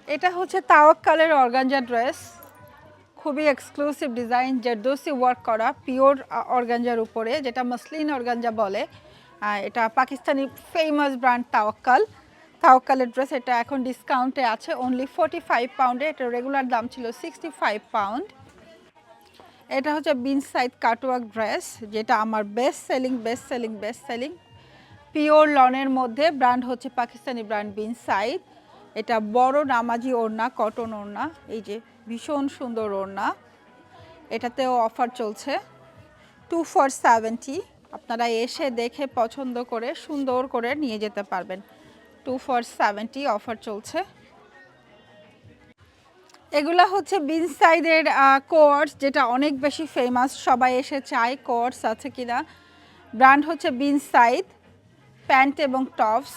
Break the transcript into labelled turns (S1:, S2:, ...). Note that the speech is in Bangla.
S1: এটা হচ্ছে তাওয়াক্কালের অর্গানজা ড্রেস, খুবই এক্সক্লুসিভ ডিজাইন, জারদোসি ওয়ার্ক করা পিওর অর্গানজার উপরে, যেটা মসলিন অর্গানজা বলে। এটা পাকিস্তানি ফেমাস ব্র্যান্ড তাওয়াক্কাল। তাওয়াক্কালের ড্রেস, এটা এখন ডিসকাউন্টে আছে অনলি 45 পাউন্ডে। এটা রেগুলার দাম ছিল 65 পাউন্ড। এটা হচ্ছে বিন সাইড কাটওয়ার্ক ড্রেস, যেটা আমার বেস্ট সেলিং পিওর লনের মধ্যে। ব্র্যান্ড হচ্ছে পাকিস্তানি ব্র্যান্ড বিন সাইড। এটা বড় নামাজি ওড়না, কটন ওড়না, এই যে ভীষণ সুন্দর ওড়না। এটাতেও অফার চলছে 2 for 70। আপনারা এসে দেখে পছন্দ করে সুন্দর করে নিয়ে যেতে পারবেন। 2 for 70 অফার চলছে। এগুলা হচ্ছে বিন সাইডের কোয়ার্স, যেটা অনেক বেশি ফেমাস, সবাই এসে চায় কোয়ার্স আছে কিনা। ব্র্যান্ড হচ্ছে বিন সাইড, প্যান্ট এবং টপস।